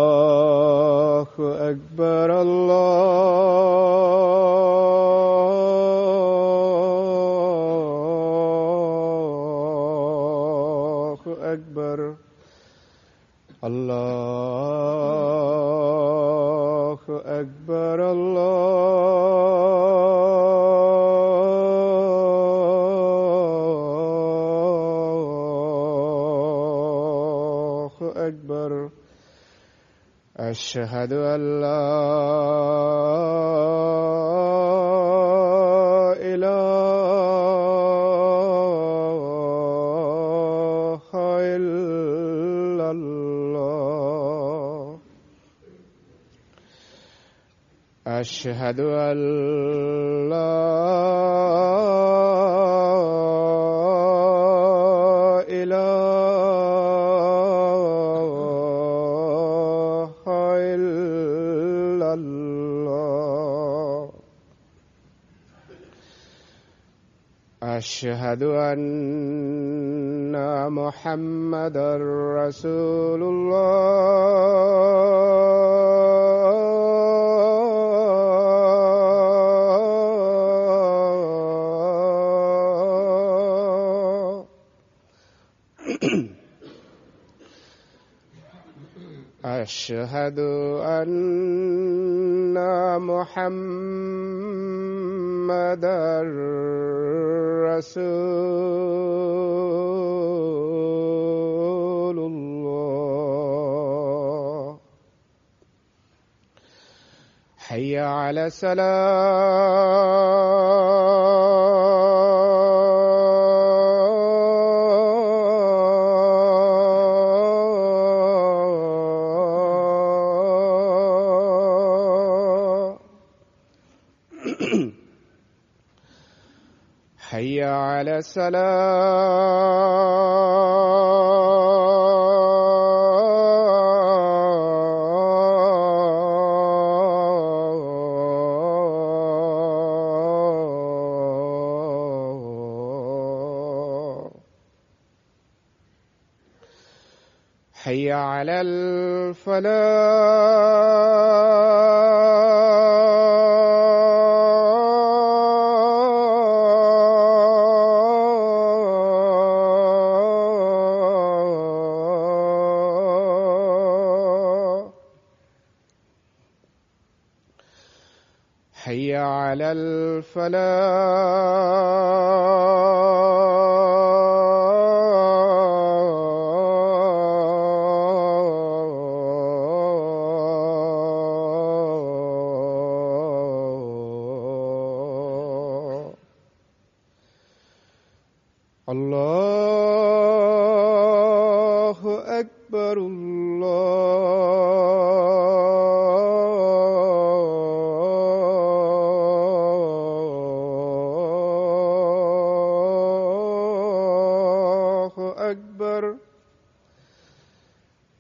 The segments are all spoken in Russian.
الله أكبر الله أكبر الله أكبر الله أكبر أشهد أن لا إله إلا الله أشهد أن لا إله إلا الله أشهد أن محمدا رسول الله أشهد أن محمدا رسول الله حي على الصلاة حي على الصلاة حي على الفلاح حي على الفلاح الله أكبر الله أكبر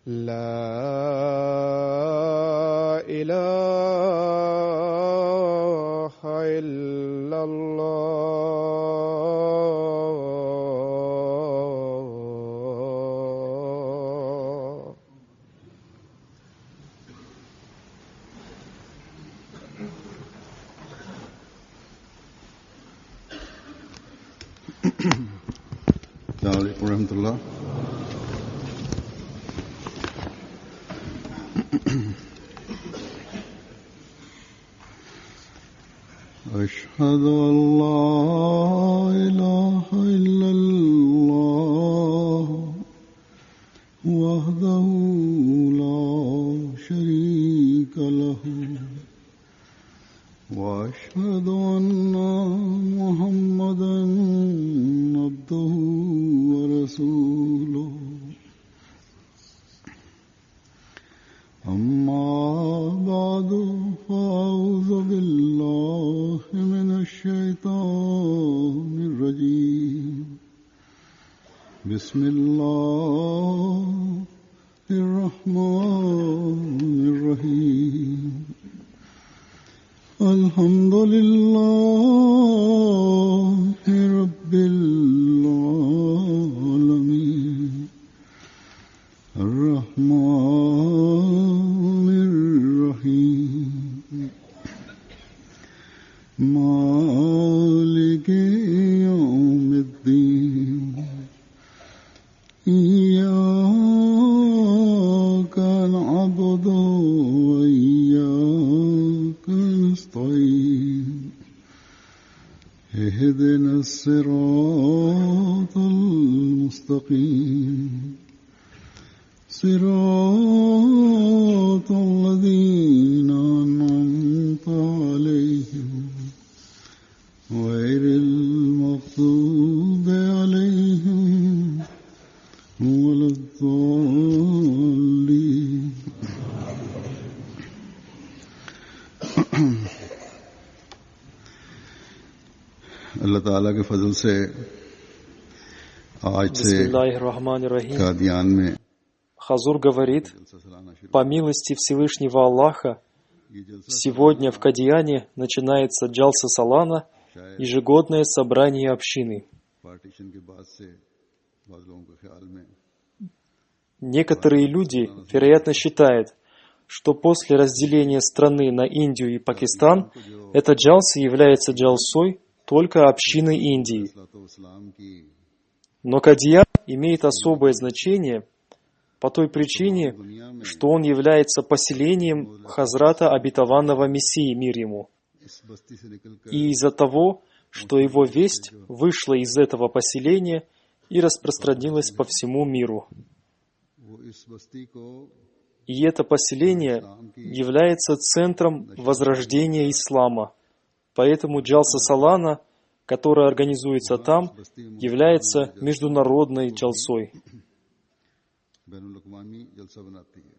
لا إله إلا الله السلام عليكم ورحمة الله. أشهد أن لا إله إلا الله وحده لا شريك له وأشهد أن محمدا عبده ورسوله أما بعد فأعوذ بالله من الشيطان الرجيم بسم الله الرحمن الرحيم الحمد لله رب العالمين نعبد وإياك نستعين اهدنا الصراط المستقيم صراط الذين أنعمت عليهم غير المغضوب عليهم ولا الضالين. अल्लाह ताला के फजल से आज से कादियान में Хазур говорит, по милости Всевышнего Аллаха, сегодня в Кадияне начинается Джалса Салана, ежегодное собрание общины. Некоторые люди, вероятно, считают, что после разделения страны на Индию и Пакистан, эта джалса является джалсой только общины Индии. Но Кадиян имеет особое значение по той причине, что он является поселением Хазрата Обетованного Мессии, мир ему. И из-за того, что его весть вышла из этого поселения и распространилась по всему миру. И это поселение является центром возрождения ислама. Поэтому Джалса Салана, которая организуется там, является международной джалсой.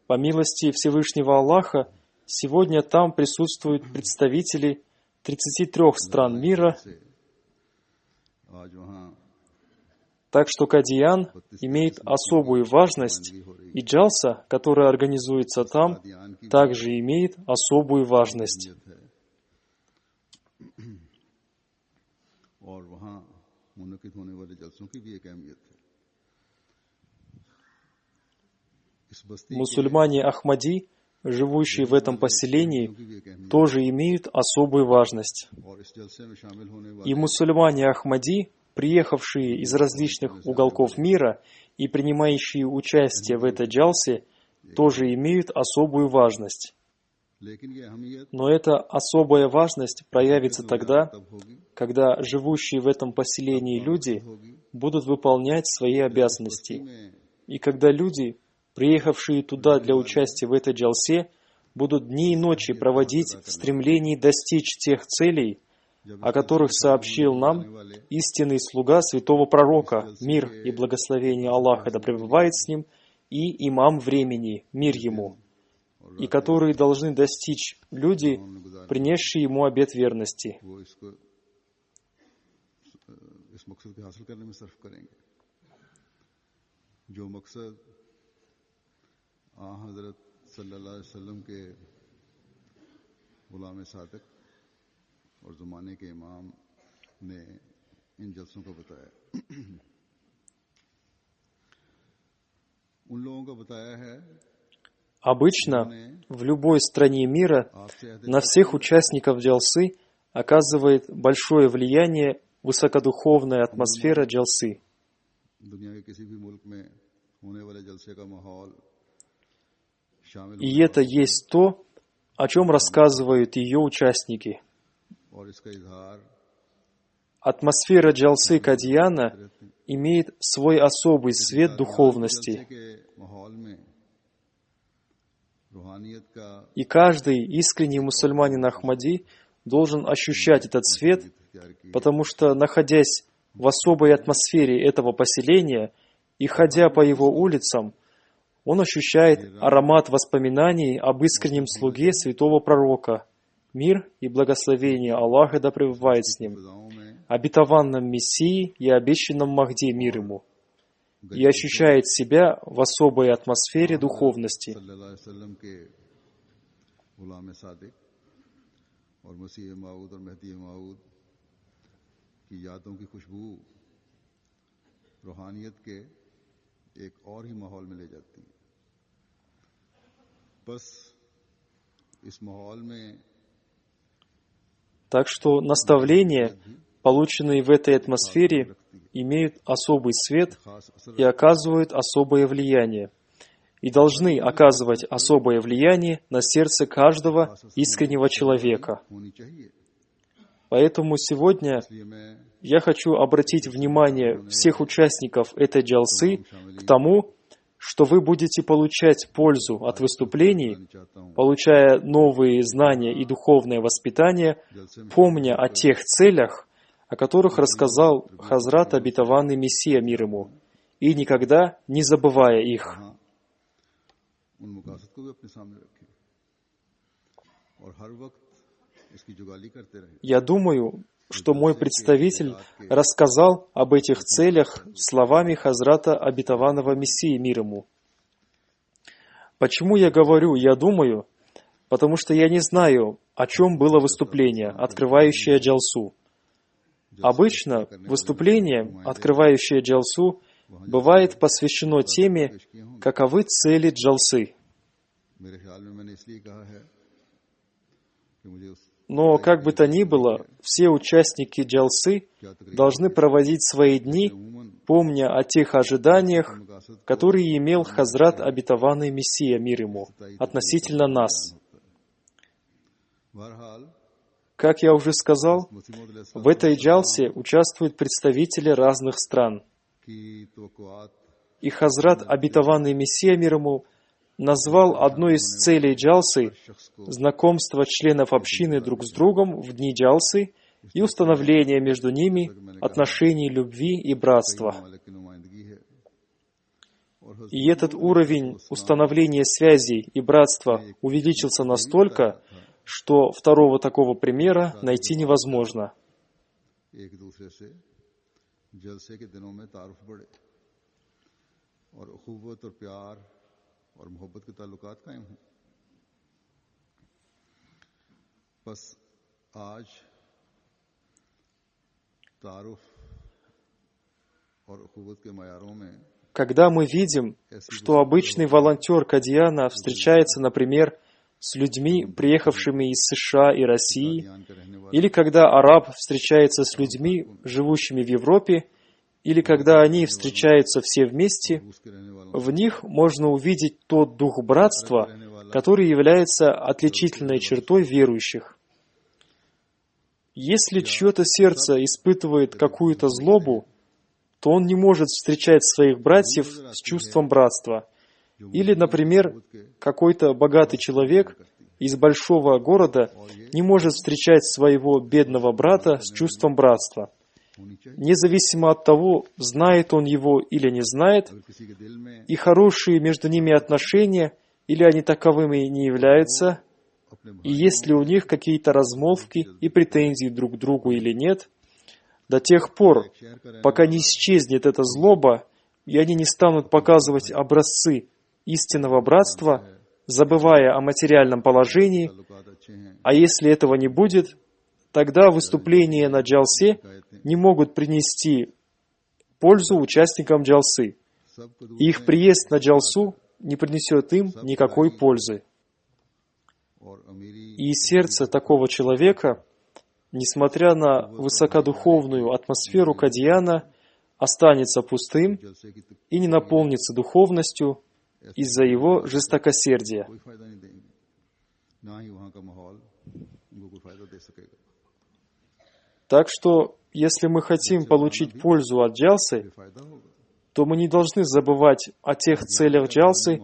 По милости Всевышнего Аллаха, сегодня там присутствуют представители 33 стран мира, так что Кадиян имеет особую важность, и джалса, которая организуется там, также имеет особую важность. Мусульмане Ахмади, живущие в этом поселении, тоже имеют особую важность. И мусульмане Ахмади, приехавшие из различных уголков мира и принимающие участие в этой джалсе, тоже имеют особую важность. Но эта особая важность проявится тогда, когда живущие в этом поселении люди будут выполнять свои обязанности, и когда люди, приехавшие туда для участия в этой джалсе, будут дни и ночи проводить в стремлении достичь тех целей, о которых сообщил нам истинный слуга святого пророка, мир и благословение Аллаха да пребывает с ним, и имам времени, мир ему, и которые должны достичь люди, принесшие ему обет верности. हज़रत सल्लल्लाहु अलैहि वसल्लम के गुलाम सादिक और ज़माने के इमाम ने इन जलसों को बताया। उन लोगों को बताया है, обычно в любой стране мира на всех участников джалсы оказывает большое влияние высокодуховная атмосфера джалсы. И это есть то, о чем рассказывают ее участники. Атмосфера джалсы Кадияна имеет свой особый свет духовности. И каждый искренний мусульманин Ахмади должен ощущать этот свет, потому что, находясь в особой атмосфере этого поселения и ходя по его улицам, он ощущает аромат воспоминаний об искреннем слуге святого пророка, мир и благословение Аллаха да пребывает с ним, обетованном Мессии и обещанном Махди, мир ему, и ощущает себя в особой атмосфере духовности. Так что наставления, полученные в этой атмосфере, имеют особый свет и оказывают особое влияние. и должны оказывать особое влияние на сердце каждого искреннего человека. Поэтому сегодня я хочу обратить внимание всех участников этой джалсы к тому, что вы будете получать пользу от выступлений, получая новые знания и духовное воспитание, помня о тех целях, о которых рассказал Хазрат обетованный Мессия мир ему, и никогда не забывая их. Я думаю, что мой представитель рассказал об этих целях словами Хазрата обетованного Мессии мир ему. Почему я говорю «я думаю»? Потому что я не знаю, о чем было выступление, открывающее джалсу. Обычно выступление, открывающее джалсу, бывает посвящено теме, каковы цели джалсы. Но, как бы то ни было, все участники джалсы должны проводить свои дни, помня о тех ожиданиях, которые имел Хазрат обетованный Мессия мир ему относительно нас. Как я уже сказал, в этой джалсе участвуют представители разных стран. И Хазрат обетованный Мессия мир ему назвал одной из целей джалсы знакомство членов общины друг с другом в дни джалсы и установление между ними отношений любви и братства. И этот уровень установления связей и братства увеличился настолько, что второго такого примера найти невозможно. और मोहब्बत के ताल्लुकात कायम हैं। बस आज तारुफ और अखुवत के मयारों में когда мы видим, что обычный волонтер Кадьяна встречается, например, с людьми, приехавшими из США и России, или когда араб встречается с людьми, живущими в Европе, или когда они встречаются все вместе, в них можно увидеть тот дух братства, который является отличительной чертой верующих. Если чье-то сердце испытывает какую-то злобу, то он не может встречать своих братьев с чувством братства. Или, например, какой-то богатый человек из большого города не может встречать своего бедного брата с чувством братства. Независимо от того, знает он его или не знает, и хорошие между ними отношения, или они таковыми не являются, и есть ли у них какие-то размолвки и претензии друг к другу или нет, до тех пор, пока не исчезнет эта злоба, и они не станут показывать образцы истинного братства, забывая о материальном положении, а если этого не будет, тогда выступления на джалсе не могут принести пользу участникам джалсы. И их приезд на джалсу не принесет им никакой пользы. И сердце такого человека, несмотря на высокодуховную атмосферу Кадьяна, останется пустым и не наполнится духовностью из-за его жестокосердия. Так что, если мы хотим получить пользу от джалсы, то мы не должны забывать о тех целях джалсы,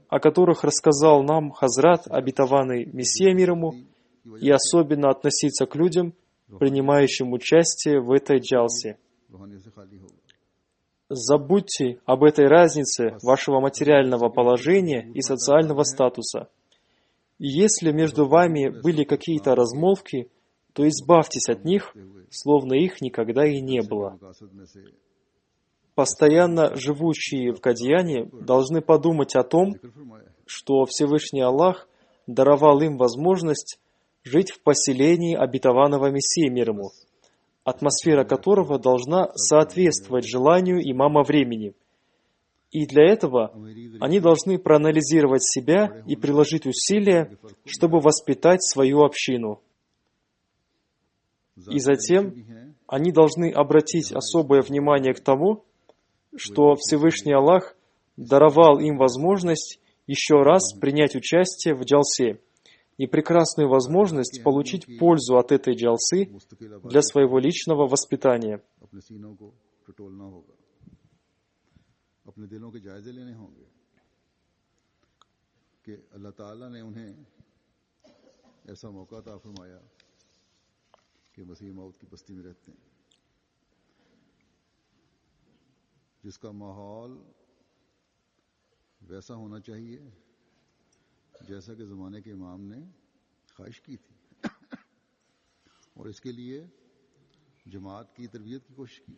о которых рассказал нам Хазрат обетованный Мессия мир ему, и особенно относиться к людям, принимающим участие в этой джалсе. Забудьте об этой разнице вашего материального положения и социального статуса. И если между вами были какие-то размолвки, то избавьтесь от них, словно их никогда и не было. Постоянно живущие в Кадьяне должны подумать о том, что Всевышний Аллах даровал им возможность жить в поселении обетованного Мессии мир ему, атмосфера которого должна соответствовать желанию имама времени. И для этого они должны проанализировать себя и приложить усилия, чтобы воспитать свою общину. И затем они должны обратить особое внимание к тому, что Всевышний Аллах даровал им возможность еще раз принять участие в джалсе и прекрасную возможность получить пользу от этой джалсы मुस्तकिल для своего личного воспитания. अपने सीनों को टटोलना होगा, अपने दिलों के जायजे लेने होंगे कि अल्लाह ताला ने उन्हें ऐसा मौका अता फरमाया कि मसीह मौत की बस्ती में रहते हैं, जिसका माहौल वैसा होना चाहिए जैसा कि ज़माने के इमाम ने ख्वाहिश की थी और इसके लिए जमात की तरबियत की कोशिश की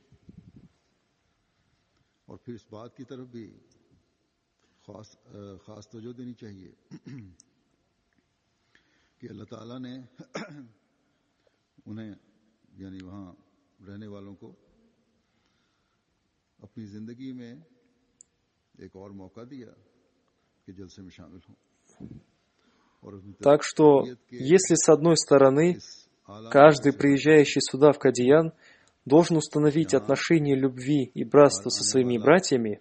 और फिर इस बात की तरफ भी खास तवज्जो देनी चाहिए कि अल्लाह ताला ने उन्हें यानी वहाँ रहने वालों को अपनी ज़िंदगी में एक और मौका दिया कि जलसे में शामिल हों। Так что, если с одной стороны, каждый приезжающий сюда в Кадиян должен установить отношения любви и братства со своими братьями,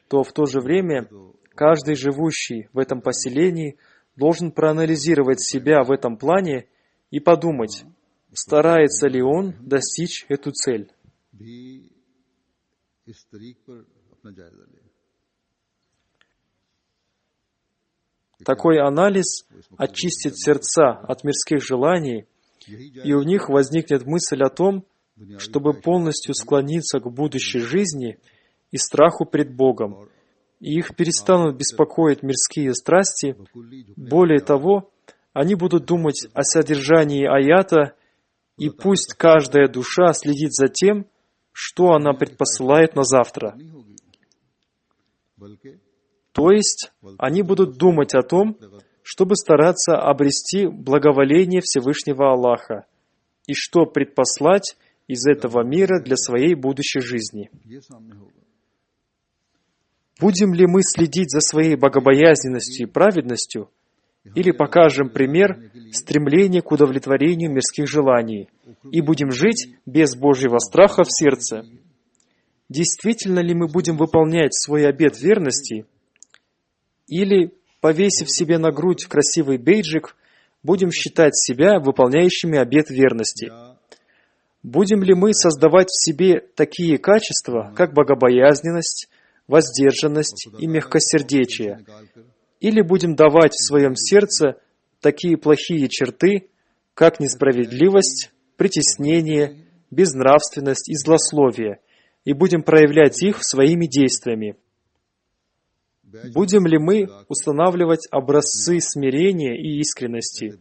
то в то же время каждый живущий в этом поселении должен проанализировать себя в этом плане и подумать, старается ли он достичь эту цель. Такой анализ очистит сердца от мирских желаний, и у них возникнет мысль о том, чтобы полностью склониться к будущей жизни и страху пред Богом, и их перестанут беспокоить мирские страсти. Более того, они будут думать о содержании аята, и пусть каждая душа следит за тем, что она предпосылает на завтра. То есть, они будут думать о том, чтобы стараться обрести благоволение Всевышнего Аллаха и что предпослать из этого мира для своей будущей жизни. Будем ли мы следить за своей богобоязненностью и праведностью, или покажем пример стремления к удовлетворению мирских желаний и будем жить без Божьего страха в сердце? Действительно ли мы будем выполнять свой обет верности, или, повесив себе на грудь красивый бейджик, будем считать себя выполняющими обет верности? Будем ли мы создавать в себе такие качества, как богобоязненность, воздержанность и мягкосердечие? Или будем давать в своем сердце такие плохие черты, как несправедливость, притеснение, безнравственность и злословие, и будем проявлять их своими действиями? Будем ли мы устанавливать образцы смирения и искренности,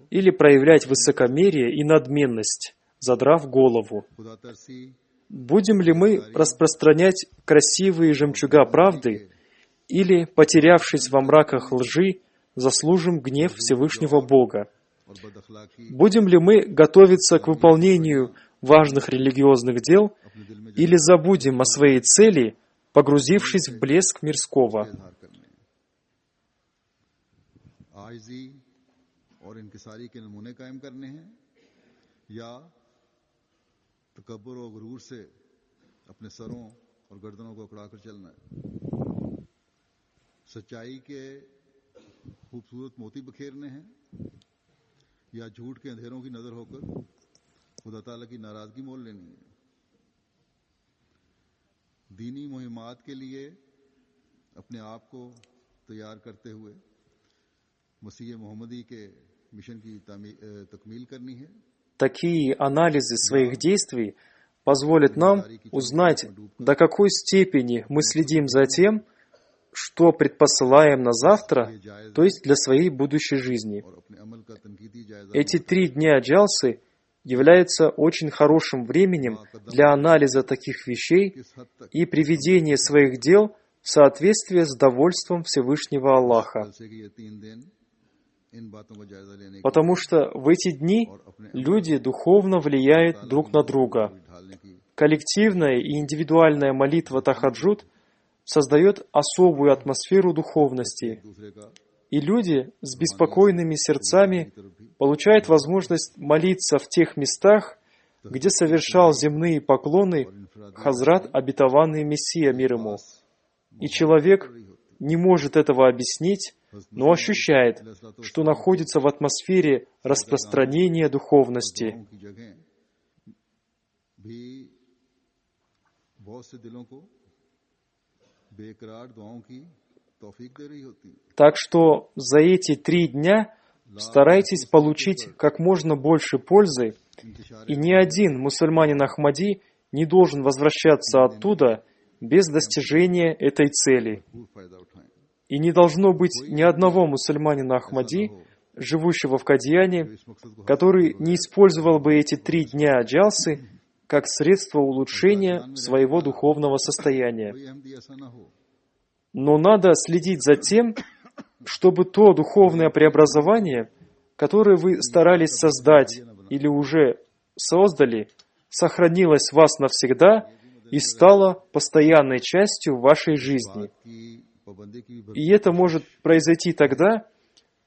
или проявлять высокомерие и надменность, задрав голову? Будем ли мы распространять красивые жемчуга правды, или, потерявшись во мраках лжи, заслужим гнев Всевышнего Бога? Будем ли мы готовиться к выполнению важных религиозных дел, или забудем о своей цели, погрузившись в блеск мирского? सच्चाई के खूबसूरत मोती बखेरने हैं या झूठ के अंधेरों की नजर होकर खुदा ताला की नाराजगी मोल लेनी है। दीनी मुहिमात के लिए अपने आप को तैयार करते हुए मसीह मोहम्मदी के मिशन की तकमील करनी है। Такие анализы своих действий позволят нам узнать, до какой степени мы следим за тем, что предпосылаем на завтра, то есть для своей будущей жизни. Эти 3 дня джалсы являются очень хорошим временем для анализа таких вещей и приведения своих дел в соответствие с довольством Всевышнего Аллаха. Потому что в эти дни люди духовно влияют друг на друга. Коллективная и индивидуальная молитва тахаджуд создает особую атмосферу духовности, и люди с беспокойными сердцами получают возможность молиться в тех местах, где совершал земные поклоны Хазрат обетованный Мессия мир ему. И человек не может этого объяснить, но ощущает, что находится в атмосфере распространения духовности. Так что за эти 3 дня старайтесь получить как можно больше пользы, и ни один мусульманин Ахмади не должен возвращаться оттуда без достижения этой цели. И не должно быть ни одного мусульманина Ахмади, живущего в Кадьяне, который не использовал бы эти 3 дня джалсы как средство улучшения своего духовного состояния. Но надо следить за тем, чтобы то духовное преобразование, которое вы старались создать или уже создали, сохранилось в вас навсегда и стало постоянной частью вашей жизни. И это может произойти тогда,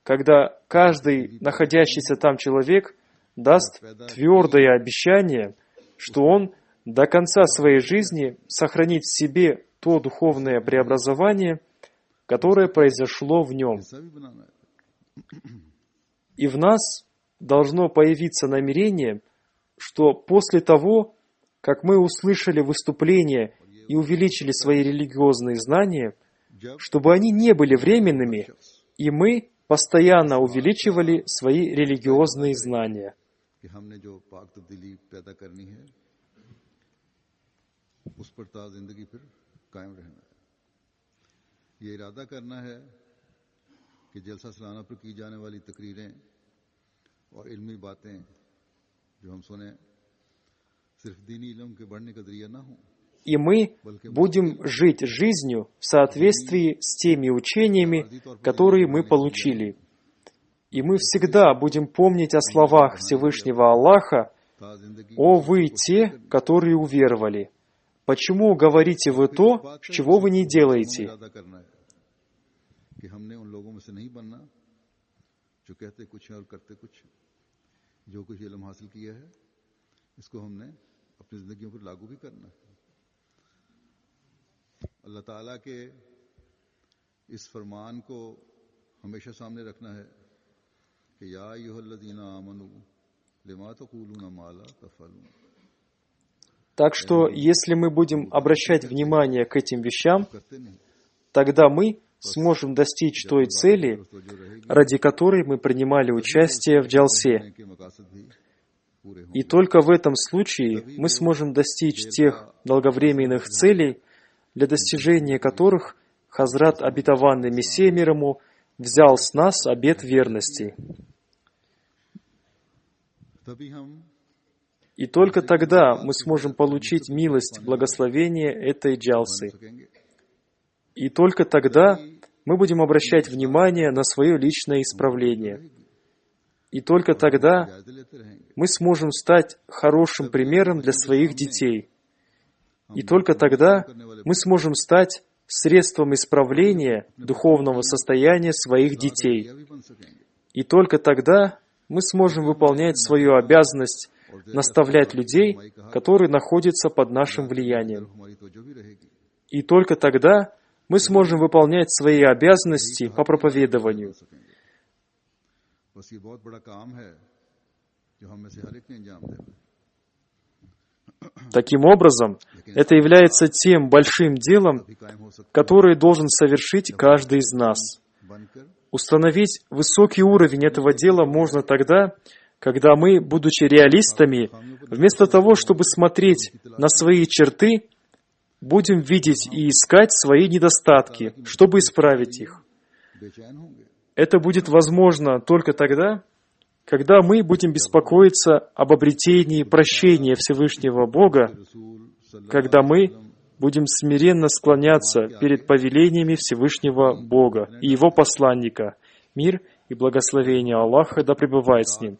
когда каждый находящийся там человек даст твердое обещание, что он до конца своей жизни сохранит в себе то духовное преобразование, которое произошло в нем. И в нас должно появиться намерение, что после того, как мы услышали выступление и увеличили свои религиозные знания, чтобы они не были временными, и мы постоянно увеличивали свои религиозные знания. ये इरादा करना है कि जलसा सालाना पर की जाने वाली तकरीरें और इल्मी बातें जो हम सुने सिर्फ दीनी इल्म के बढ़ने का जरिया ना हो. И мы будем жить жизнью в соответствии с теми учениями, которые мы получили. И мы всегда будем помнить о словах Всевышнего Аллаха: «О вы те, которые уверовали! Почему говорите вы то, чего вы не делаете?» अल्लाह ताला के इस फरमान को हमेशा सामने रखना है कि या अय्युहल्लज़ीना आमनू लिमा तक़ूलूना मा ला तफ़अलून. Так что, если мы будем обращать внимание к этим вещам, тогда мы сможем достичь той цели, ради которой мы принимали участие в джалсе. И только в этом случае мы сможем достичь тех долговременных целей, для достижения которых Хазрат Обетованный Мессия мир ему взял с нас обет верности. И только тогда мы сможем получить милость, благословение этой джалсы. И только тогда мы будем обращать внимание на свое личное исправление. И только тогда мы сможем стать хорошим примером для своих детей. И только тогда мы сможем стать средством исправления духовного состояния своих детей. И только тогда мы сможем выполнять свою обязанность наставлять людей, которые находятся под нашим влиянием. И только тогда мы сможем выполнять свои обязанности по проповедованию. Таким образом, это является тем большим делом, которое должен совершить каждый из нас. Установить высокий уровень этого дела можно тогда, когда мы, будучи реалистами, вместо того, чтобы смотреть на свои черты, будем видеть и искать свои недостатки, чтобы исправить их. Это будет возможно только тогда, когда мы будем беспокоиться об обретении прощения Всевышнего Бога, когда мы будем смиренно склоняться перед повелениями Всевышнего Бога и Его посланника. Мир и благословение Аллаха да пребывает с ним.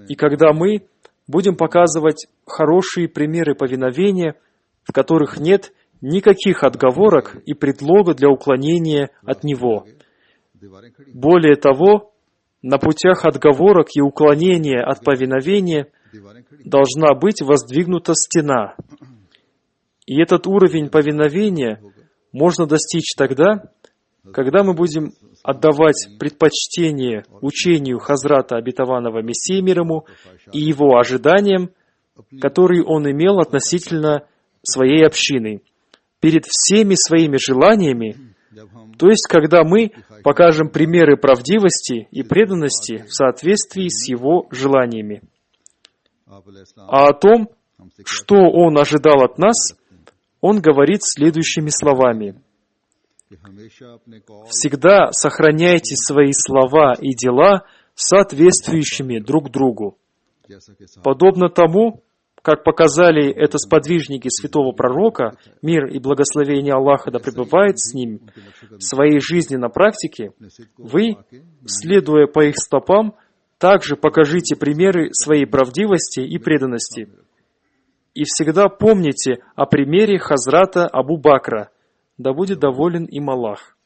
И когда мы будем показывать хорошие примеры повиновения, в которых нет никаких отговорок и предлога для уклонения от него. Более того, на путях отговорок и уклонения от повиновения должна быть воздвигнута стена. И этот уровень повиновения можно достичь тогда, когда мы будем отдавать предпочтение учению Хазрата Обетованного Мессии мир ему и его ожиданиям, которые он имел относительно своей общины, перед всеми своими желаниями, то есть когда мы покажем примеры правдивости и преданности в соответствии с его желаниями. А о том, что он ожидал от нас, он говорит следующими словами. «Всегда сохраняйте свои слова и дела соответствующими друг другу, подобно тому, как показали это сподвижники святого пророка, мир и благословение Аллаха да пребывает с ним, в своей жизни на практике, вы, следуя по их стопам, также покажите примеры своей правдивости и преданности. И всегда помните о примере Хазрата Абу Бакра, да будет доволен им Аллах».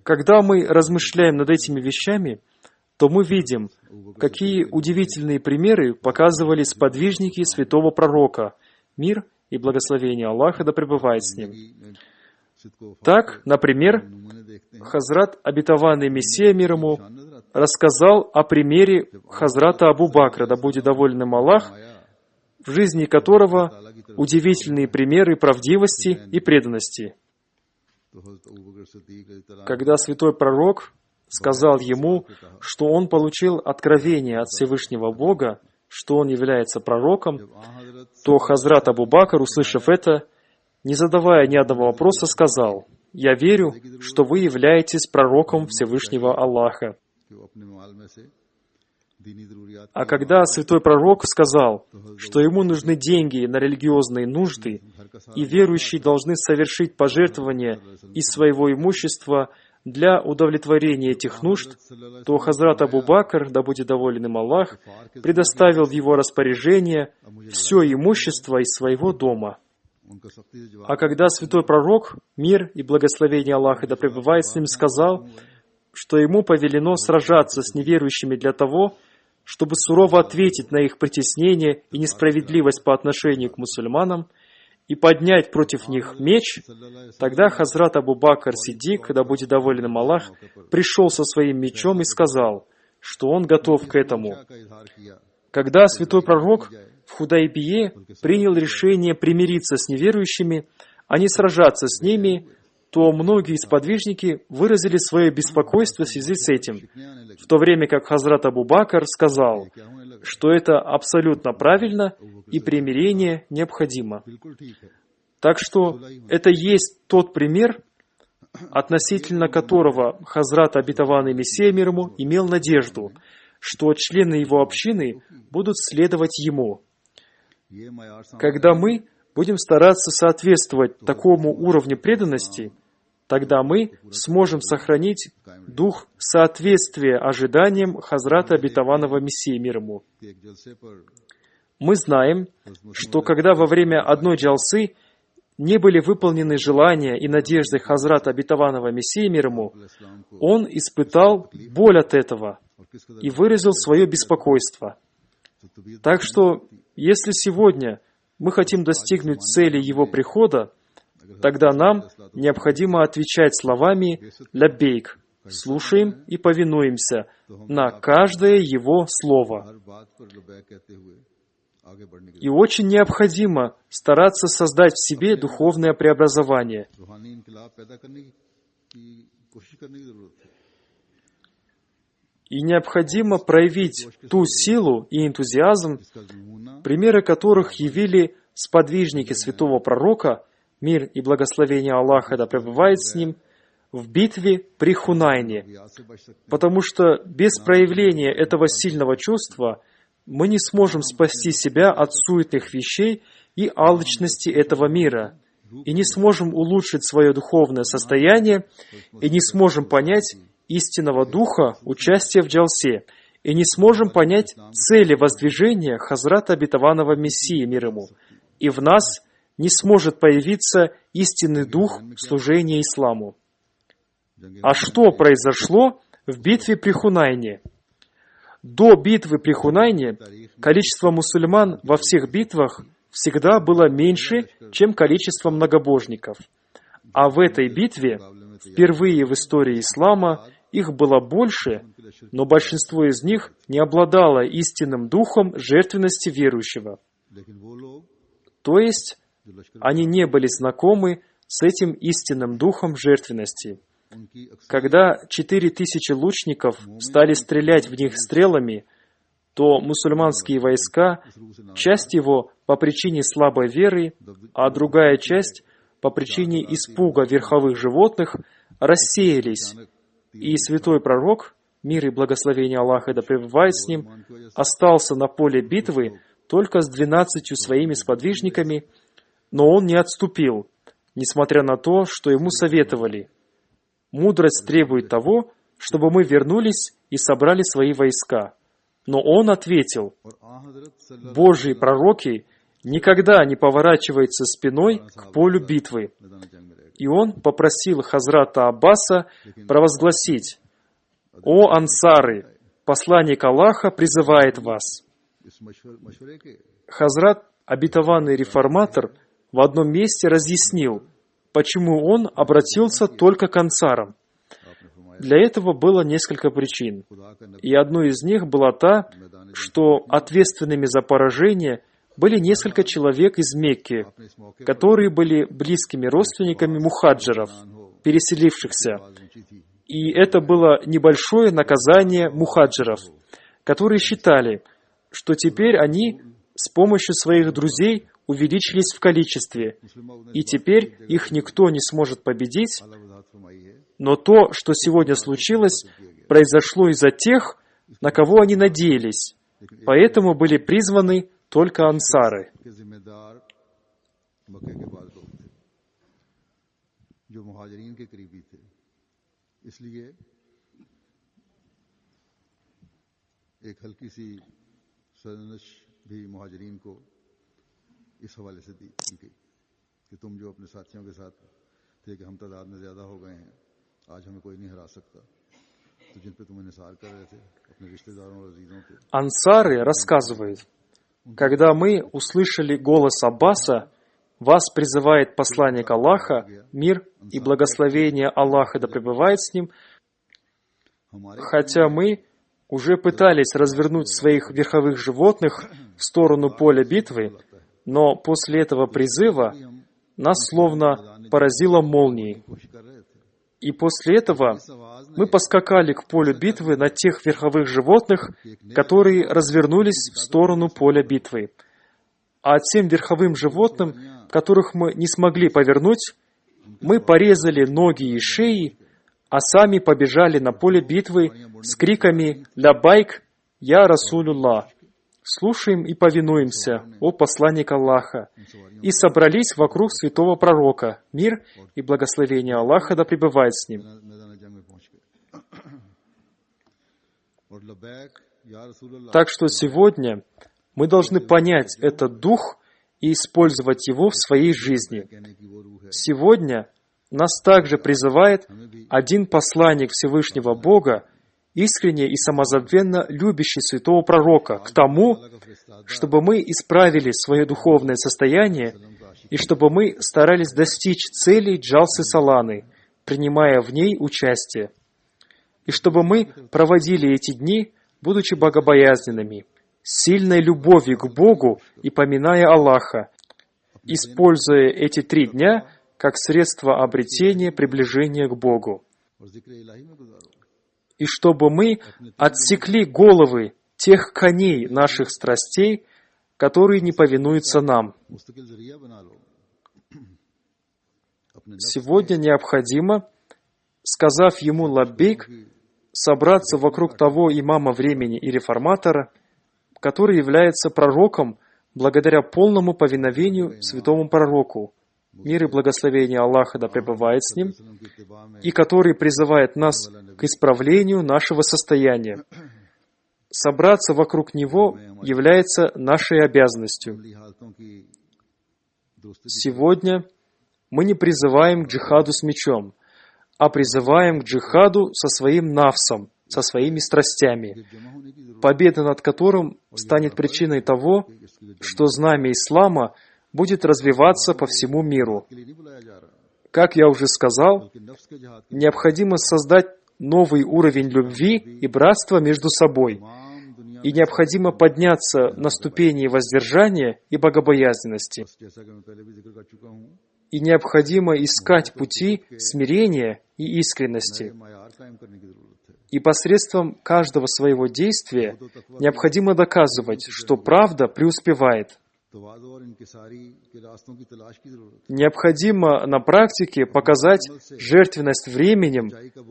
Когда мы размышляем над этими вещами, то мы видим, какие удивительные примеры показывали сподвижники святого пророка, мир и благословение Аллаха да пребывает с ним. Так, например, Хазрат Обетованный Мессия мир ему рассказал о примере Хазрата Абу Бакра, да будет доволен им Аллах, в жизни которого удивительные примеры правдивости и преданности. Когда святой пророк сказал ему, что он получил откровение от Всевышнего Бога, что он является пророком, то Хазрат Абу Бакр, услышав это, не задавая ни одного вопроса, сказал: «Я верю, что вы являетесь пророком Всевышнего Аллаха». А когда святой пророк сказал, что ему нужны деньги на религиозные нужды, и верующие должны совершить пожертвования из своего имущества для удовлетворения этих нужд, то Хазрат Абу Бакр, да будет доволен им Аллах, предоставил в его распоряжение все имущество из своего дома. А когда святой пророк, мир и благословение Аллаха да пребывает с ним, сказал, что ему повелено сражаться с неверующими для того, чтобы сурово ответить на их притеснение и несправедливость по отношению к мусульманам, и поднять против них меч, тогда Хазрат Абу Бакр Сиддик, да будет доволен им Аллах, пришел со своим мечом и сказал, что он готов к этому. Когда святой пророк в Худайбие принял решение примириться с неверующими, а не сражаться с ними, то многие сподвижники выразили свое беспокойство в связи с этим, в то время как Хазрат Абу Бакр сказал, что это абсолютно правильно и примирение необходимо. Так что это есть тот пример, относительно которого Хазрат Обетованный Мессия мир ему имел надежду, что члены его общины будут следовать ему. Когда мы будем стараться соответствовать такому уровню преданности, тогда мы сможем сохранить дух соответствия ожиданиям Хазрата Обетованного Мессии мир ему. Мы знаем, что когда во время одной джалсы не были выполнены желания и надежды Хазрата Обетованного Мессии мир ему, он испытал боль от этого и выразил свое беспокойство. Так что, если сегодня мы хотим достигнуть цели его прихода, тогда нам необходимо отвечать словами «ляббейк», слушаем и повинуемся на каждое его слово. И очень необходимо стараться создать в себе духовное преобразование. И необходимо проявить ту силу и энтузиазм, примеры которых явили сподвижники святого пророка, мир и благословение Аллаха да пребывает с ним, в битве при Хунайне. Потому что без проявления этого сильного чувства мы не сможем спасти себя от суетных вещей и алчности этого мира, и не сможем улучшить свое духовное состояние, и не сможем понять истинного духа участия в джалсе, и не сможем понять цели воздвижения Хазрата Обетованного Мессии мир ему, и в нас не сможет появиться истинный дух служения исламу. А что произошло в битве при Хунайне? До битвы при Хунайне количество мусульман во всех битвах в всегда было меньше, чем количество многобожников. А в этой битве, впервые в истории ислама, их было больше, но большинство из них не обладало истинным духом жертвенности верующего. То есть, они не были знакомы с этим истинным духом жертвенности. Когда 4000 лучников стали стрелять в них стрелами, то мусульманские войска, часть его по причине слабой веры, а другая часть по причине испуга верховых животных, рассеялись, и святой пророк, мир и благословение Аллаха да пребывает с ним, остался на поле битвы только с 12 своими сподвижниками, но он не отступил, несмотря на то, что ему советовали. Мудрость требует того, чтобы мы вернулись и собрали свои войска. Но он ответил: Божьи пророки никогда не поворачиваются спиной к полю битвы. И он попросил Хазрата Аббаса провозгласить: «О ансары, посланник Аллаха призывает вас». Хазрат, обетованный реформатор, в одном месте разъяснил, почему он обратился только к ансарам. Для этого было несколько причин. И одной из них была та, что ответственными за поражение были несколько человек из Мекки, которые были близкими родственниками мухаджиров, переселившихся. И это было небольшое наказание мухаджиров, которые считали, что теперь они с помощью своих друзей увеличились в количестве, и теперь их никто не сможет победить. Но то, что сегодня случилось, произошло из-за тех, на кого они надеялись, поэтому были призваны только ансары. इस हवाले से दी गई कि तुम जो अपने साथियों के साथ थे कि हम तादाद में ज्यादा हो गए हैं, आज हमें कोई नहीं हरा सकता, तो जिन पे तुम इंसार कर रहे थे अपने रिश्तेदारों और अजीजों के. Ансары рассказывают: когда мы услышали голос Аббаса, вас призывает посланник Аллаха, мир и благословение Аллаха да пребывает с ним, хотя мы уже пытались развернуть своих верховых животных в сторону поля битвы, но после этого призыва нас словно поразило молнией. И после этого мы поскакали к полю битвы на тех верховых животных, которые развернулись в сторону поля битвы. А тем верховым животным, которых мы не смогли повернуть, мы порезали ноги и шеи, а сами побежали на поле битвы с криками «Лябайк, я Расулюллах!» «Слушаем и повинуемся, о посланник Аллаха!» и собрались вокруг святого пророка, мир и благословение Аллаха да пребывает с ним. Так что сегодня мы должны понять этот дух и использовать его в своей жизни. Сегодня нас также призывает один посланник Всевышнего Бога, искренне и самозабвенно любящий святого пророка, к тому, чтобы мы исправили свое духовное состояние и чтобы мы старались достичь целей Джалсы Саланы, принимая в ней участие. И чтобы мы проводили эти дни, будучи богобоязненными, с сильной любовью к Богу и поминая Аллаха, используя эти 3 дня как средство обретения приближения к Богу. И чтобы мы отсекли головы тех коней наших страстей, которые не повинуются нам. Сегодня необходимо, сказав ему лаббейк, собраться вокруг того имама времени и реформатора, который является пророком благодаря полному повиновению святому пророку, мир и благословение Аллаха да пребывает с ним, и который призывает нас к исправлению нашего состояния. Собраться вокруг него является нашей обязанностью. Сегодня мы не призываем к джихаду с мечом, а призываем к джихаду со своим нафсом, со своими страстями, победа над которым станет причиной того, что знамя ислама будет развиваться по всему миру. के लिए नहीं बुलाया जा रहा, Как я уже сказал, बल्कि नफ्स के जहाद के необходимо создать новый уровень любви и братства между собой, तमाम दुनिया и необходимо подняться на ступени воздержания и богобоязненности, जैसा कि मैं पहले भी जिक्र कर चुका हूँ, и необходимо искать пути смирения и искренности. मायार कायम करने की जरूरत है। И посредством каждого своего действия необходимо доказывать, что правда преуспевает. तवाज़ु और इनकिसारी के रास्तों की तलाश की जरूरत Необходимо на практике показать жертвенность временем,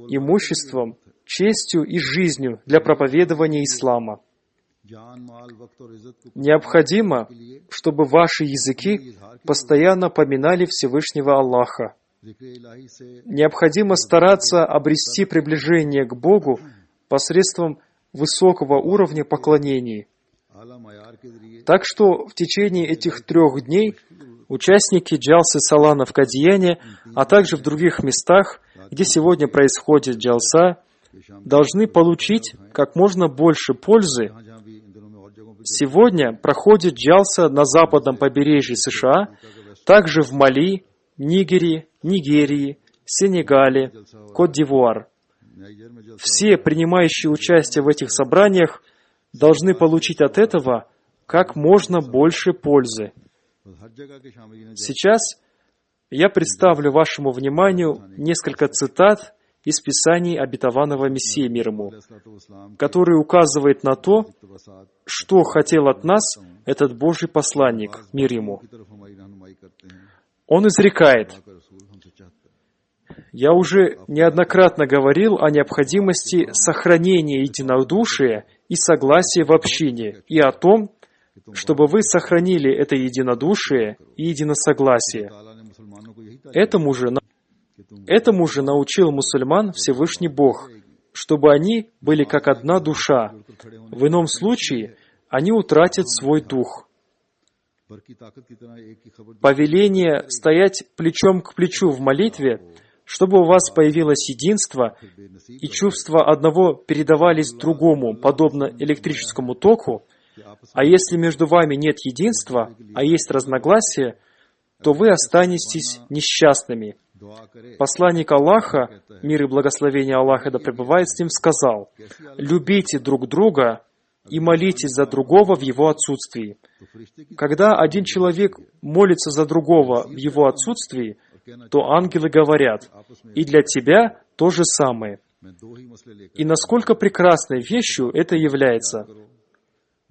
имуществом, честью и жизнью для проповедования ислама. है। जान माल वक्त और इज्जत को Необходимо, чтобы ваши языки постоянно поминали Всевышнего Аллаха. जिक्र इलाही से Необходимо стараться обрести приближение к Богу посредством высокого уровня поклонений. आला मायार के जरिए Так что в течение этих 3 дней участники джалсы Салана в Кадияне, а также в других местах, где сегодня происходит джалса, должны получить как можно больше пользы. जहाँ भी इन दिनों में और जगहों पर Сегодня проходит джалса на западном побережье США, также в Мали, Нигере, Нигерии, Сенегале, Кот-д'Ивуар. नाइजर में जलसा Все принимающие участие в этих собраниях должны получить от этого как можно больше пользы. हर जगह के शामिल Сейчас я представлю вашему вниманию несколько цитат из Писаний обетованного Мессии мир ему, который указывает на то, что хотел от нас этот Божий посланник, мир ему. की तरफ हमारी रहनुमाई करते हैं। Он изрекает: का रसूल हमसे चाहता है। «Я уже неоднократно говорил о необходимости сохранения единодушия и согласия в общине, и о том, чтобы вы сохранили это единодушие и единосогласие. ताला ने मुसलमानों को यही Этому же научил мусульман Всевышний Бог, чтобы они были как одна душа. В ином случае они утратят свой дух». पर की ताकत की तरह एक ही खबर Повеление стоять плечом к плечу в молитве, чтобы у вас появилось единство, и чувства одного передавались другому, подобно электрическому току, а если между вами нет единства, а есть разногласия, то вы останетесь несчастными. दुआ करे Посланник Аллаха, мир и благословение Аллаха да пребывает с ним, сказал: «Любите друг друга и молитесь за другого в его отсутствии». तो फरिश्ते की Когда один человек молится за другого в его отсутствии, то ангелы говорят: «И для тебя то же самое». मैं दो ही मसले लेकर И насколько прекрасной вещью это является. करो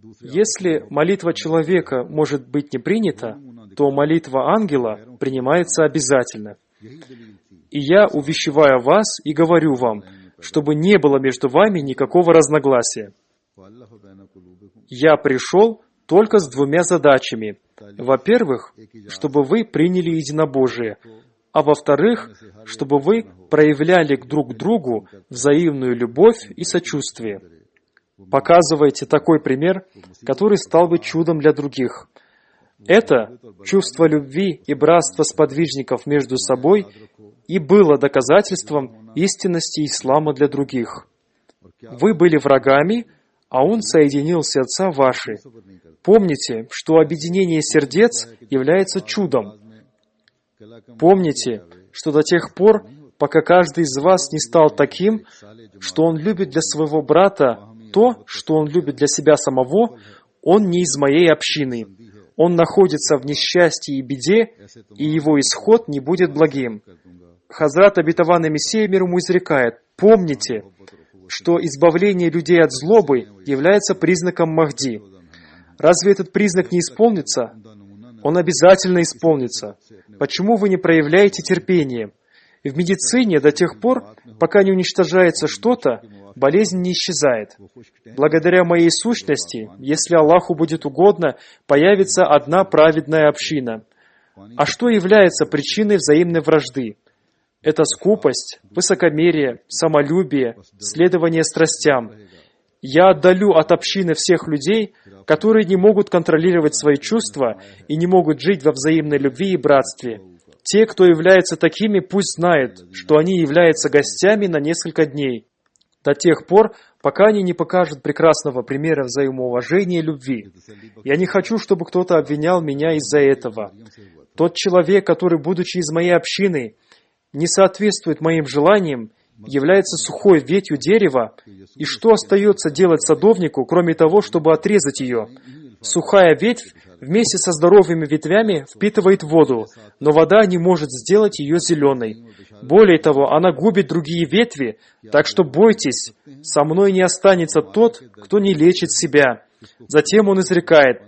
दूसरे Если молитва человека может быть не принята, то молитва ангела принимается обязательно. यही दलील थी। И я увещеваю вас и говорю вам, чтобы не было между вами никакого разногласия. वल्लाह बैना कुलूबिकुम Я пришел только с 2 задачами. Во-первых, чтобы вы приняли единобожие, а во-вторых, чтобы вы проявляли друг к другу взаимную любовь и сочувствие. Показывайте такой пример, который стал бы чудом для других. Это чувство любви и братства сподвижников между собой и было доказательством истинности ислама для других. Вы были врагами, а он соединил сердца ваши. Помните, что объединение сердец является чудом. Помните, что до тех пор, пока каждый из вас не стал таким, что он любит для своего брата то, что он любит для себя самого, он не из моей общины. Он находится в несчастье и беде, и его исход не будет благим. Хазрат обетованный Мессия мир ему изрекает: помните, что избавление людей от злобы является признаком Махди. Разве этот признак не исполнится? Он обязательно исполнится. Почему вы не проявляете терпение? В медицине до тех пор, пока не уничтожается что-то, болезнь не исчезает. Благодаря моей сущности, если Аллаху будет угодно, появится одна праведная община. А что является причиной взаимной вражды? Это скупость, высокомерие, самолюбие, следование страстям. Я отдалю от общины всех людей, которые не могут контролировать свои чувства и не могут жить во взаимной любви и братстве. Те, кто являются такими, пусть знают, что они являются гостями на несколько дней. до тех пор, пока они не покажут прекрасного примера взаимоуважения и любви. Я не хочу, чтобы кто-то обвинял меня из-за этого. Тот человек, который, будучи из моей общины, не соответствует моим желаниям, является сухой ветвью дерева, и что остается делать садовнику, кроме того, чтобы отрезать ее? Сухая ветвь вместе со здоровыми ветвями впитывает воду, но вода не может сделать ее зеленой. Более того, она губит другие ветви, так что бойтесь, со мной не останется тот, кто не лечит себя. Затем он изрекает: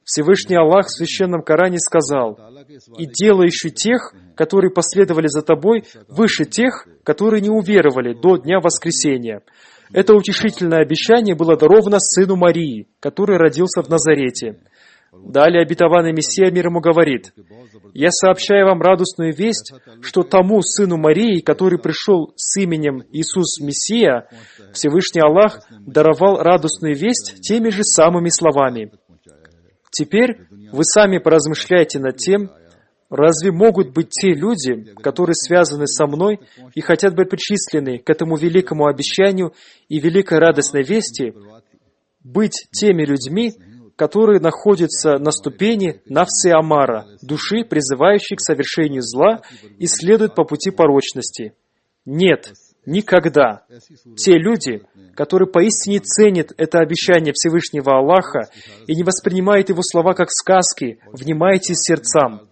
Всевышний Аллах в Священном Коране сказал: «И делающий тех, которые последовали за тобой, выше тех, которые не уверовали до Дня Воскресения». Это утешительное обещание было даровано сыну Марии, который родился в Назарете. Далее обетованный Мессия мир ему говорит: «Я сообщаю вам радостную весть, что тому сыну Марии, который пришел с именем Иисус Мессия, Всевышний Аллах даровал радостную весть теми же самыми словами». Теперь вы сами поразмышляйте над тем, разве могут быть те люди, которые связаны со мной и хотят быть причислены к этому великому обещанию и великой радостной вести, быть теми людьми, которые находятся на ступени нафси амара, души, призывающей к совершению зла и следуют по пути порочности? Нет, никогда. Те люди, которые поистине ценят это обещание Всевышнего Аллаха и не воспринимают его слова как сказки, внимайте сердцам.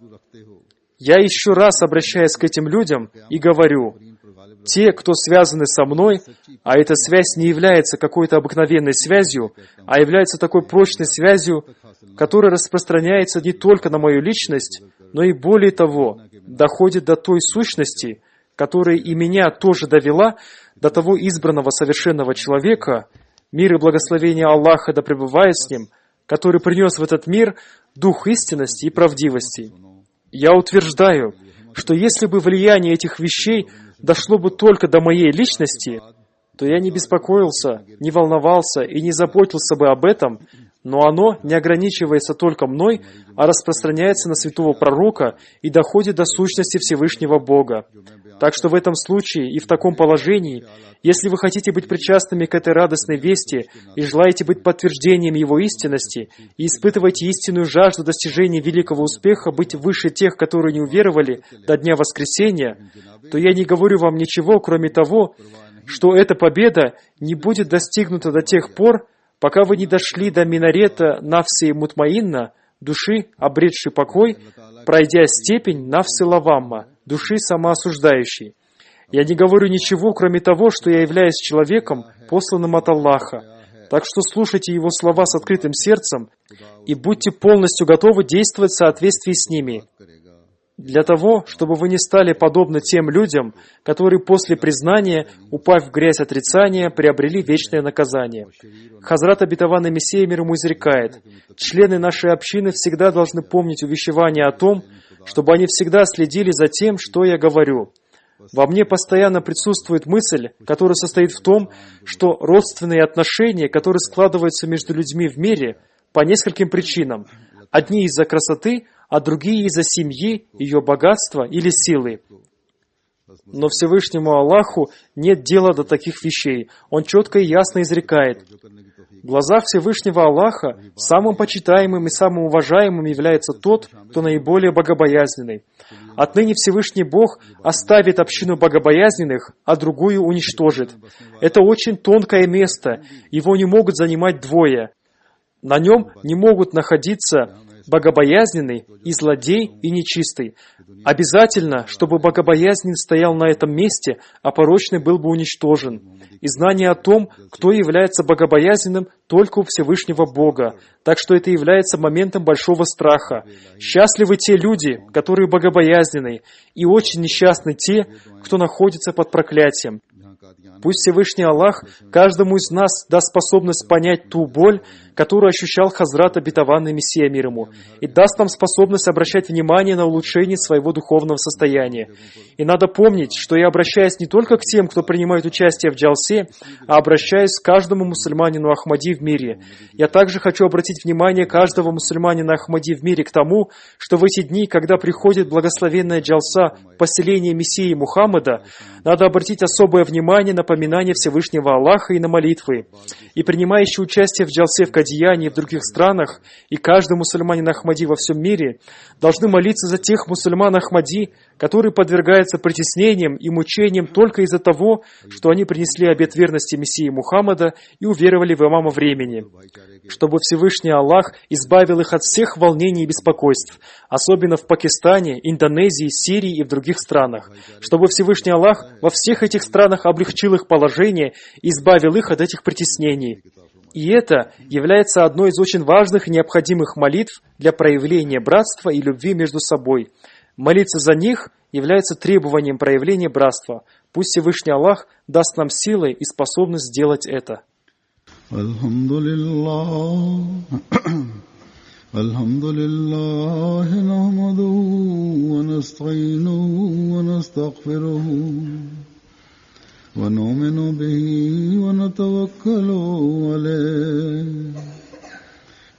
Я еще раз обращаюсь к этим людям и говорю: те, кто связаны со мной, а эта связь не является какой-то обыкновенной связью, а является такой прочной связью, которая распространяется не только на мою личность, но и более того, доходит до той сущности, которая и меня тоже довела до того избранного совершенного человека, мир и благословение Аллаха да пребывает с ним, который принес в этот мир дух истинности и правдивости. Я утверждаю, что если бы влияние этих вещей дошло бы только до моей личности, то я не беспокоился, не волновался и не заботился бы об этом, но оно не ограничивается только мной, а распространяется на святого пророка и доходит до сущности Всевышнего Бога. Так что в этом случае и в таком положении, если вы хотите быть причастными к этой радостной вести и желаете быть подтверждением его истинности и испытываете истинную жажду достижения великого успеха, быть выше тех, которые не уверовали до Дня Воскресения, то я не говорю вам ничего, кроме того, что эта победа не будет достигнута до тех пор, пока вы не дошли до минарета нафси мутмаинна, души, обретшей покой, пройдя степень нафси лавамма, души самоосуждающей. Я не говорю ничего, кроме того, что я являюсь человеком, посланным от Аллаха. Так что слушайте его слова с открытым сердцем и будьте полностью готовы действовать в соответствии с ними, для того, чтобы вы не стали подобны тем людям, которые после признания, упав в грязь отрицания, приобрели вечное наказание. Хазрат обетованный Мессия мир ему изрекает: члены нашей общины всегда должны помнить увещевание о том, чтобы они всегда следили за тем, что я говорю. Во мне постоянно присутствует мысль, которая состоит в том, что родственные отношения, которые складываются между людьми в мире, по нескольким причинам. Одни из-за красоты, а другие из-за семьи, ее богатства или силы. Но Всевышнему Аллаху нет дела до таких вещей. Он четко и ясно изрекает: в глазах Всевышнего Аллаха самым почитаемым и самым уважаемым является тот, кто наиболее богобоязненный. Отныне Всевышний Бог оставит общину богобоязненных, а другую уничтожит. Это очень тонкое место, его не могут занимать двое. На нем не могут находиться богобоязненный и злодей и нечистый. Обязательно, чтобы богобоязненный стоял на этом месте, а порочный был бы уничтожен. И знание о том, кто является богобоязненным, только у Всевышнего Бога. Так что это является моментом большого страха. Счастливы те люди, которые богобоязненны, и очень несчастны те, кто находится под проклятием. Пусть Всевышний Аллах каждому из нас даст способность понять ту боль, которую ощущал Хазрат обетованный Мессия мир ему, и даст нам способность обращать внимание на улучшение своего духовного состояния. И надо помнить, что я обращаюсь не только к тем, кто принимает участие в джалсе, а обращаюсь к каждому мусульманину Ахмади в мире. Я также хочу обратить внимание каждого мусульманина Ахмади в мире к тому, что в эти дни, когда приходит благословенная джалса поселения Мессии Мухаммада, надо обратить особое внимание на поминание Всевышнего Аллаха и на молитвы. И принимающие участие в джалсе в Кадияне и в других странах, и каждый мусульманин Ахмади во всем мире, должны молиться за тех мусульман Ахмади, которые подвергаются притеснениям и мучениям только из-за того, что они принесли обет верности Мессии Мухаммада и уверовали в имама времени, чтобы Всевышний Аллах избавил их от всех волнений и беспокойств, особенно в Пакистане, Индонезии, Сирии и в других странах, чтобы Всевышний Аллах во всех этих странах облегчил их положение и избавил их от этих притеснений. И это является одной из очень важных и необходимых молитв для проявления братства и любви между собой. Молиться за них является требованием проявления братства. Пусть Всевышний Аллах даст нам силы и способность сделать это. Алхамдулиллах, нахмадуху ва настаинуху ва настагфируху ва ну'мину бихи ва натаваккалу алейхи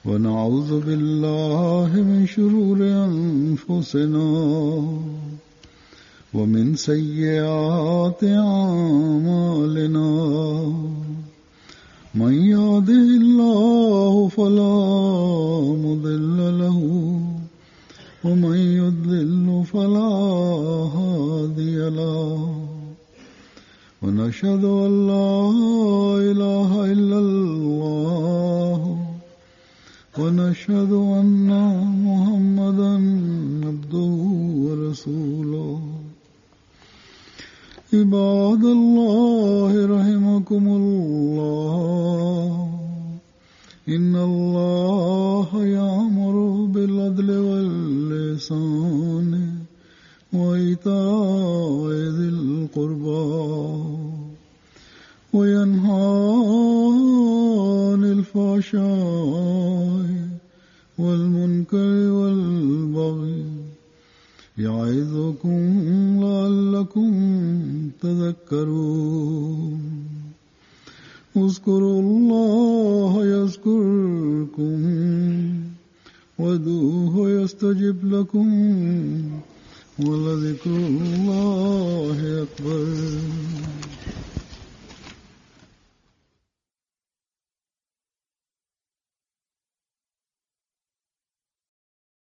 ва на'удзу биллахи мин шурури анфусина ومن سيئات أعمالنا من يهده الله فلا مضل له ومن يضلل فلا هادي له ونشهد أن لا إله إلا الله ونشهد أن محمدا عبده ورسوله عباد الله رحمكم الله إن الله يأمر بالعدل والإحسان وإيتاء ذي القربى وينهى عن الفحشاء والمنكر والبغي يعظكم لعلكم تذكرون اذكروا الله يذكركم وادعوه يستجب لكم ولذكر الله أكبر